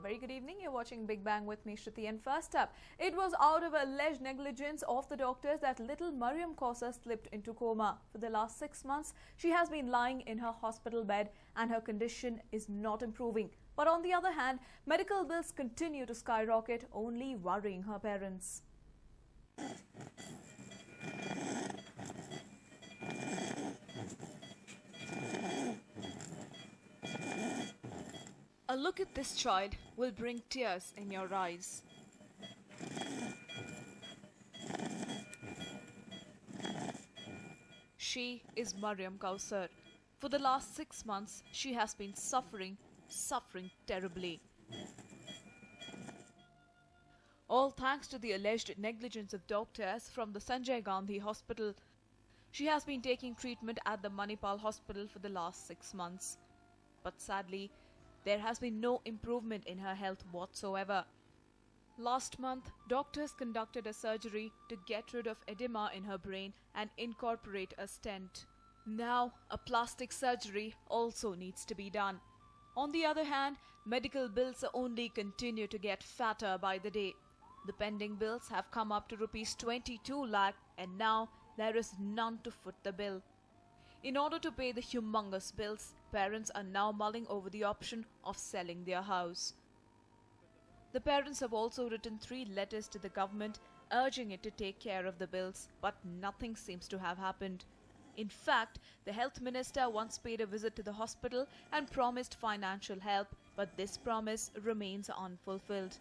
very good evening. You're watching Big Bang with me, Shruti. And first up, it was out of alleged negligence of the doctors that little Mariam Kausa slipped into coma. For the last 6 months, she has been lying in her hospital bed and her condition is not improving. But on the other hand, medical bills continue to skyrocket, only worrying her parents. A look at this child will bring tears in your eyes. She is Mariam Kausar. For the last 6 months, she has been suffering terribly. All thanks to the alleged negligence of doctors from the Sanjay Gandhi Hospital. She has been taking treatment at the Manipal Hospital for the last 6 months. But sadly, there has been no improvement in her health whatsoever. Last month, doctors conducted a surgery to get rid of edema in her brain and incorporate a stent. Now, a plastic surgery also needs to be done. On the other hand, medical bills only continue to get fatter by the day. The pending bills have come up to rupees 22 lakh and now there is none to foot the bill. In order to pay the humongous bills, parents are now mulling over the option of selling their house. The parents have also written 3 letters to the government urging it to take care of the bills, but nothing seems to have happened. In fact, the health minister once paid a visit to the hospital and promised financial help, but this promise remains unfulfilled.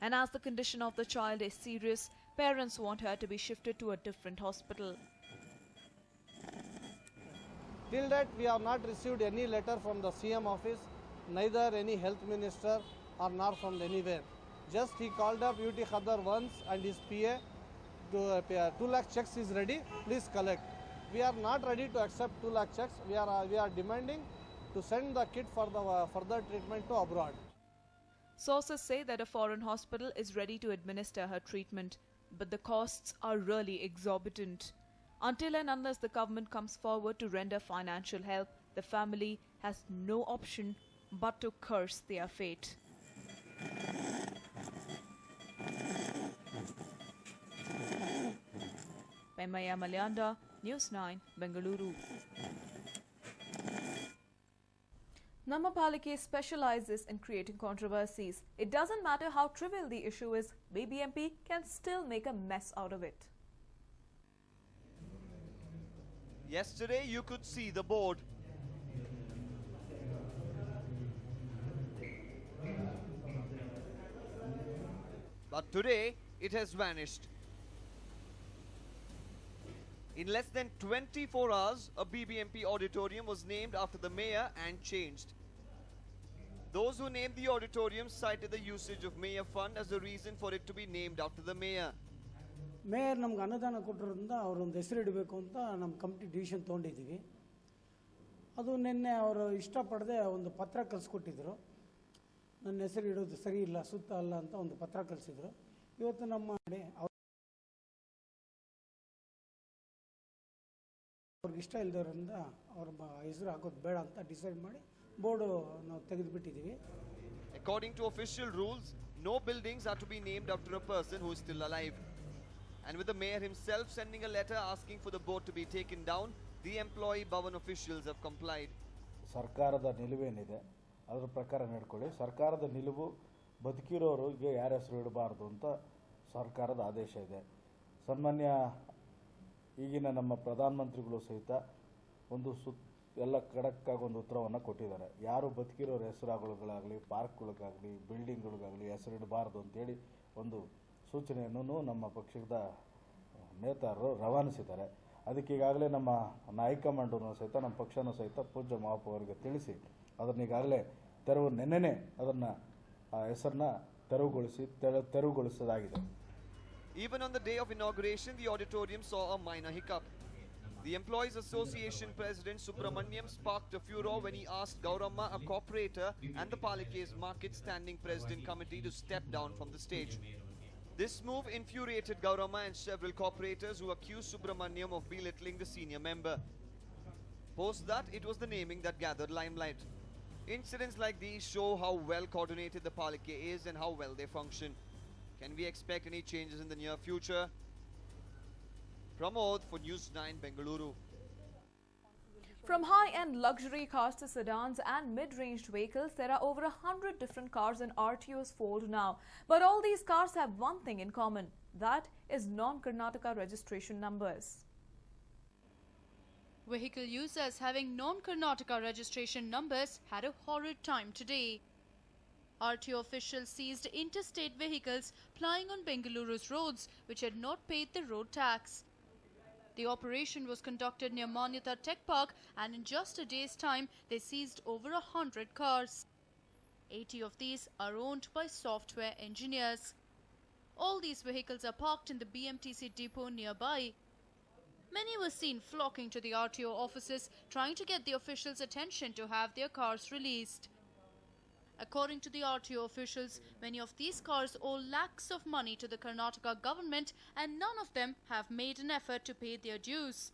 And as the condition of the child is serious, parents want her to be shifted to a different hospital. Till that, we have not received any letter from the CM office, neither any health minister or nor from anywhere. Just he called up UT Khadar once and his PA to 2 lakh checks is ready, please collect. We are not ready to accept 2 lakh checks. We are demanding to send the kid for the further treatment to abroad. Sources say that a foreign hospital is ready to administer her treatment, but the costs are really exorbitant. Until and unless the government comes forward to render financial help, the family has no option but to curse their fate. Pemaya Malyanda, News9, Bengaluru. Namapalike specializes in creating controversies. It doesn't matter how trivial the issue is, BBMP can still make a mess out of it. Yesterday you could see the board. But today it has vanished. In less than 24 hours, a BBMP auditorium was named after the mayor and changed. Those who named the auditorium cited the usage of mayor fund as the reason for it to be named after the mayor. Mayor ನಮ್ಗೆ ಅನುದಾನ ಕೊಟ್ಟಿರೋದ್ರಿಂದ ಅವರೊಂದು ಹೆಸರು ಇಡಬೇಕು ಅಂತ ನಮ್ಮ committee decision ತೊಗೊಂಡಿದ್ದೀವಿ. ಅದು ನಿನ್ನೆ ಅವರು ಇಷ್ಟಪಡದೆ ಒಂದು ಪತ್ರ ಕಳಿಸ್ಕೊಟ್ಟಿದ್ರು. ನನ್ನ ಹೆಸರು ಇಡೋದು ಸರಿ ಇಲ್ಲ, ಸುತ್ತ ಅಲ್ಲ ಅಂತ ಒಂದು ಪತ್ರ ಕಳಿಸಿದ್ರು. ಇವತ್ತು ನಮ್ಮ ಅವ್ರಿಗೆ ಇಷ್ಟ ಇಲ್ಲದವರಿಂದ ಅವ್ರ ಹೆಸರು ಹಾಕೋದು ಬೇಡ ಅಂತ ಡಿಸೈಡ್ ಮಾಡಿ ಬೋರ್ಡು ನಾವು ತೆಗೆದುಬಿಟ್ಟಿದ್ದೀವಿ. According to official rules, no buildings are to be named after a person who is still alive. And with the mayor himself sending a letter asking for the board to be taken down, the employee Bhavan officials have complied. ಸರ್ಕಾರದ ನಿಲುವೇನಿದೆ ಅದರ ಪ್ರಕಾರ ನಡ್ಕೊಳ್ಳಿ. ಸರ್ಕಾರದ ನಿಲುವು ಬದುಕಿರೋರಿಗೆ ಯಾರ ಹೆಸರು ಇಡಬಾರ್ದು ಅಂತ ಸರ್ಕಾರದ ಆದೇಶ ಇದೆ. ಸನ್ಮಾನ್ಯ ಈಗಿನ ನಮ್ಮ ಪ್ರಧಾನಮಂತ್ರಿಗಳು ಸಹಿತ ಒಂದು ಎಲ್ಲ ಖಡಕ್ಕಾಗಿ ಒಂದು ಉತ್ತರವನ್ನು ಕೊಟ್ಟಿದ್ದಾರೆ. ಯಾರು ಬದುಕಿರೋರ ಹೆಸರುಗಳಾಗಲಿ, ಪಾರ್ಕ್ಗಳಿಗಾಗಲಿ, ಬಿಲ್ಡಿಂಗ್ಗಳಿಗಾಗಲಿ ಹೆಸರಿಡಬಾರ್ದು ಅಂತೇಳಿ ಒಂದು ಸೂಚನೆಯನ್ನು ನಮ್ಮ ಪಕ್ಷದ ನೇತಾರರು ರವಾನಿಸಿದ್ದಾರೆ. ಅದಕ್ಕೆ ಈಗಾಗಲೇ ನಮ್ಮ ಹೈಕಮಾಂಡನ್ನು ಸಹಿತ ನಮ್ಮ ಪಕ್ಷನೂ ಸಹಿತ ಪೂಜ್ಯ ಮಹಾಪ್ರಭು ಅವರಿಗೆ ತಿಳಿಸಿ ಅದನ್ನ ಈಗಾಗಲೇ ನೆನ್ನೆನೇ ಅದನ್ನು ಆ ಹೆಸರನ್ನ ತೆರವುಗೊಳಿಸಲಾಗಿದೆ. Even on the day of inauguration, the auditorium saw a minor hiccup. The Employees Association President Subramaniam sparked a furor when he asked Gauramma, a corporator, and the Palike's Market Standing President Committee to step down from the stage. This move infuriated Gauramma and several corporators who accused Subramaniam of belittling the senior member. Post that, it was the naming that gathered limelight. Incidents like these show how well coordinated the Palike is and how well they function. Can we expect any changes in the near future? Pramod for News9 Bengaluru. From high-end luxury cars to sedans and mid-ranged vehicles, there are over 100 different cars in RTO's fold now. But all these cars have one thing in common. That is non-Karnataka registration numbers. Vehicle users having non-Karnataka registration numbers had a horrid time today. RTO officials seized interstate vehicles plying on Bengaluru's roads which had not paid the road tax. The operation was conducted near Manyata Tech Park, and in just a day's time they seized over 100 cars. 80 of these are owned by software engineers. All these vehicles are parked in the BMTC depot nearby. Many were seen flocking to the RTO offices trying to get the officials' attention to have their cars released. According to the RTO officials, many of these cars owe lakhs of money to the Karnataka government and none of them have made an effort to pay their dues.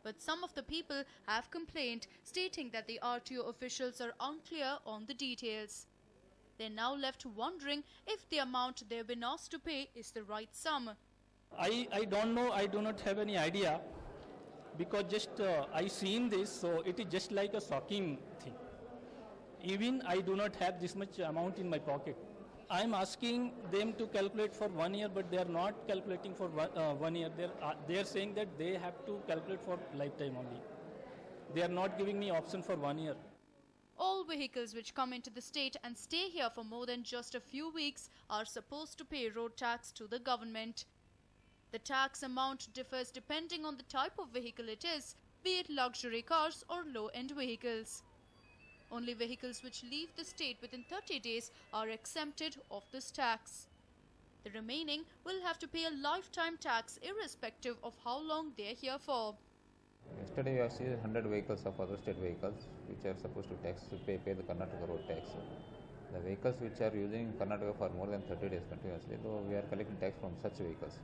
But some of the people have complained, stating that the RTO officials are unclear on the details. They're now left wondering if the amount they've been asked to pay is the right sum. I don't know, I do not have any idea because just I seen this, so it is just like a shocking thing. Even I do not have this much amount in my pocket. I am asking them to calculate for 1 year, but they are not calculating for 1 year. They are saying that they have to calculate for lifetime only. They are not giving me option for 1 year. All vehicles which come into the state and stay here for more than just a few weeks are supposed to pay road tax to the government. The tax amount differs depending on the type of vehicle it is, be it luxury cars or low-end vehicles. Only vehicles which leave the state within 30 days are exempted of this tax. The remaining will have to pay a lifetime tax irrespective of how long they are here for. Yesterday we have seen 100 vehicles of other state vehicles which are supposed to pay the Karnataka road tax. The vehicles which are using Karnataka for more than 30 days continuously, though we are collecting tax from such vehicles.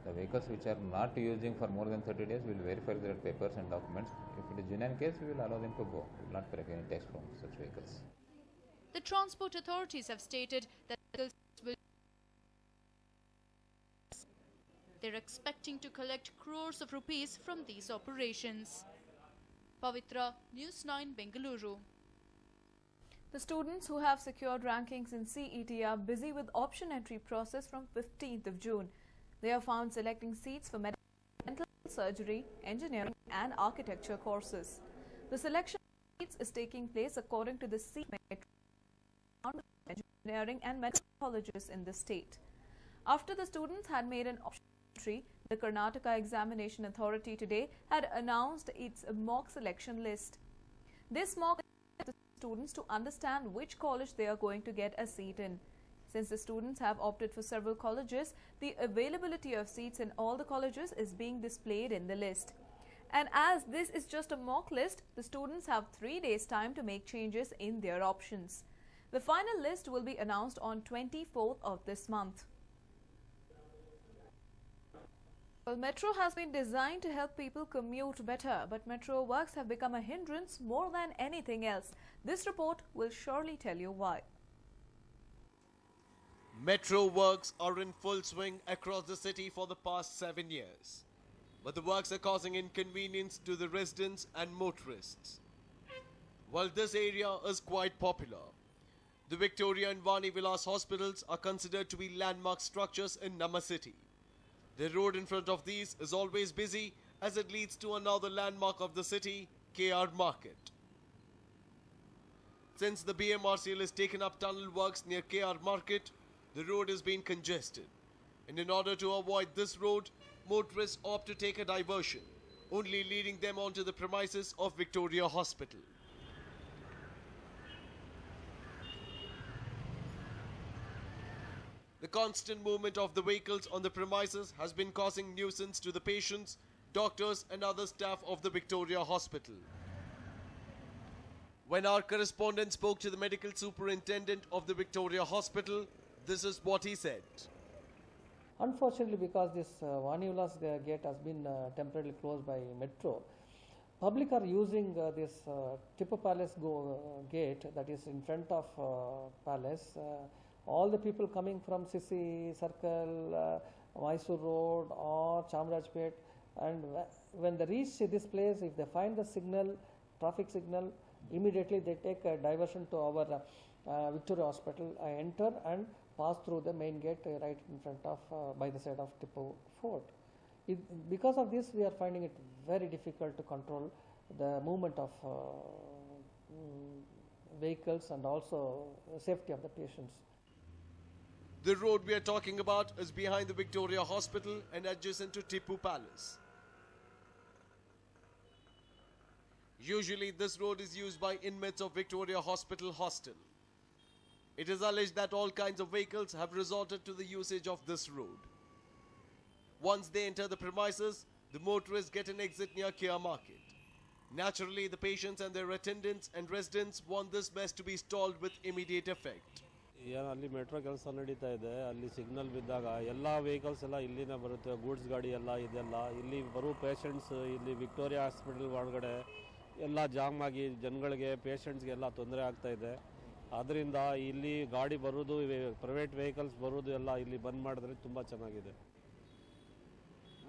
The vehicles which are not using for more than 30 days, we will verify their papers and documents. If it is genuine case, we will allow them to go. We will not collect any tax from such vehicles. The transport authorities have stated that vehicles will. They're expecting to collect crores of rupees from these operations. Pavitra, News9 Bengaluru. The students who have secured rankings in CET are busy with option entry process from 15th of June. They are found selecting seats for medical, dental, surgery, engineering and architecture courses. The selection of seats is taking place according to the seat engineering and medical colleges in the state. After the students had made an option entry, the Karnataka Examination Authority today had announced its mock selection list. This mock allows the students to understand which college they are going to get a seat in. Since the students have opted for several colleges, the availability of seats in all the colleges is being displayed in the list. And as this is just a mock list, the students have 3 days' time to make changes in their options. The final list will be announced on 24th of this month. Well, Metro has been designed to help people commute better, but Metro works have become a hindrance more than anything else. This report will surely tell you why. Metro works are in full swing across the city for the past 7 years. But the works are causing inconvenience to the residents and motorists. While this area is quite popular, the Victoria and Vani Vilas hospitals are considered to be landmark structures in Nama city. The road in front of these is always busy as it leads to another landmark of the city, KR Market. Since the BMRCL has taken up tunnel works near KR Market, the road has been congested. And in order to avoid this road, motorists opt to take a diversion, only leading them onto the premises of Victoria Hospital. The constant movement of the vehicles on the premises has been causing nuisance to the patients, doctors and other staff of the Victoria Hospital. When our correspondent spoke to the medical superintendent of the Victoria Hospital, this is what he said. Unfortunately, because this Vani Vilas gate has been temporarily closed by Metro, public are using this Tipu Palace gate that is in front of palace. All the people coming from Sisi Circle, Mysore Road or Chamrajpet, and when they reach this place, if they find the signal, traffic signal, immediately they take a diversion to our Victoria Hospital, enter and pass through the main gate right in front of, by the side of Tipu Fort. Because of this, we are finding it very difficult to control the movement of vehicles and also safety of the patients. The road we are talking about is behind the Victoria Hospital and adjacent to Tipu Palace. Usually this road is used by inmates of Victoria Hospital hostel. It is alleged that all kinds of vehicles have resorted to the usage of this road. Once they enter the premises, the motorists get an exit near Kia Market. Naturally, the patients and their attendants and residents want this mess to be stalled with immediate effect. ಏನು ಅಲ್ಲಿ metro ಕೆಲಸ ನಡೀತಾ ಇದೆ, ಅಲ್ಲಿ signal ಬಿದ್ದಾಗ ಎಲ್ಲ vehicles ಎಲ್ಲ ಇಲ್ಲಿನೇ ಬರುತ್ತೆ, ಗೂಡ್ಸ್ ಗಾಡಿ ಎಲ್ಲ ಇದೆಲ್ಲ ಇಲ್ಲಿ ಬರೋ ಪೇಷಂಟ್ಸ್ ಇಲ್ಲಿ ವಿಕ್ಟೋರಿಯಾ ಹಾಸ್ಪಿಟಲ್ ಒಳಗಡೆ ಎಲ್ಲ ಜಾಮ್ ಆಗಿ ಜನಗಳಿಗೆ ಪೇಷಂಟ್ಸ್ಗೆಲ್ಲ ತೊಂದರೆ ಆಗ್ತಾ ಇದೆ. ಅದರಿಂದ ಇಲ್ಲಿ ಗಾಡಿ ಬರೋದು ಪ್ರೈವೇಟ್ ವೆಹಿಕಲ್ಸ್ ಬರೋದು ಎಲ್ಲ ಇಲ್ಲಿ ಬಂದ್ ಮಾಡಿದ್ರೆ ತುಂಬ ಚೆನ್ನಾಗಿದೆ.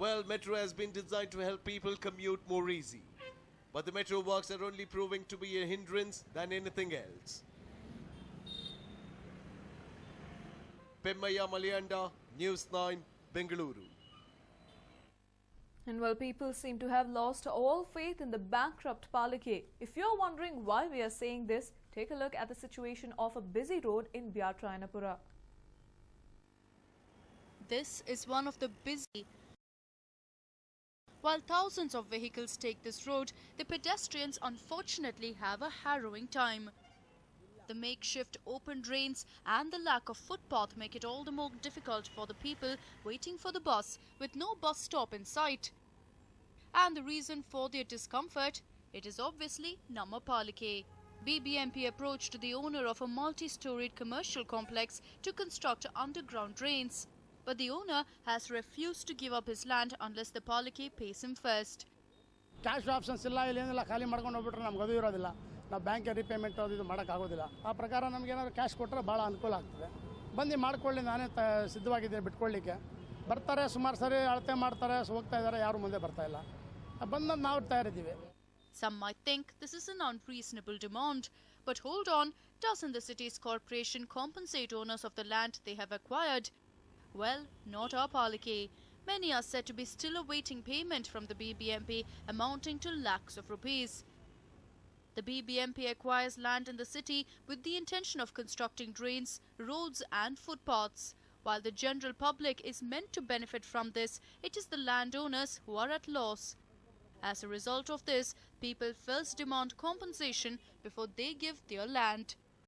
Well, metro has been designed to help people commute more easy. But the metro works are only proving to be a hindrance than anything else. Pemmaya Malayanda, News9, Bengaluru. And well, people seem to have lost all faith in the bankrupt Palike. If you're wondering why we are saying this, take a look at the situation of a busy road in Biatrayanapura. This is one of the busy. While thousands of vehicles take this road, the pedestrians unfortunately have a harrowing time. The makeshift open drains and the lack of footpath make it all the more difficult for the people waiting for the bus with no bus stop in sight. And the reason for their discomfort, it is obviously Namma Palike. BBMP approached the owner of a multi-storied commercial complex to construct underground drains. But the owner has refused to give up his land unless the Palike pays him first. Cash options ಇಲ್ಲ, ಇಲ್ಲೇನಿಲ್ಲ, ಖಾಲಿ ಮಾಡ್ಕೊಂಡು ಹೋಗ್ಬಿಟ್ರೆ ನಮ್ಗೆ ಅದು ಇರೋದಿಲ್ಲ. ನಾವು ಬ್ಯಾಂಕಿಗೆ repayment ಅದು ಇದು ಮಾಡೋಕ್ಕಾಗೋದಿಲ್ಲ. ಆ ಪ್ರಕಾರ ನಮಗೇನಾದ್ರು ಕ್ಯಾಶ್ ಕೊಟ್ಟರೆ ಭಾಳ ಅನುಕೂಲ ಆಗ್ತದೆ. ಬಂದು ಮಾಡಿಕೊಳ್ಳಿ, ನಾನೇ ಸಿದ್ಧವಾಗಿದ್ದೀನಿ ಬಿಟ್ಕೊಳ್ಳಿಕ್ಕೆ. ಬರ್ತಾರೆ, ಸುಮಾರು ಸರಿ ಅಳತೆ ಮಾಡ್ತಾರೆ, ಹೋಗ್ತಾ ಇದ್ದಾರೆ, ಯಾರು ಮುಂದೆ ಬರ್ತಾ ಇಲ್ಲ. ಬಂದು ನಾವು ತಯಾರಿದ್ದೀವಿ. Some might think this is an unreasonable demand. But hold on, doesn't the city's corporation compensate owners of the land they have acquired? Well, not our Palike. Many are said to be still awaiting payment from the BBMP amounting to lakhs of rupees. The BBMP acquires land in the city with the intention of constructing drains, roads and footpaths. While the general public is meant to benefit from this, it is the landowners who are at loss. As a result of this, people first demand compensation before they give their land.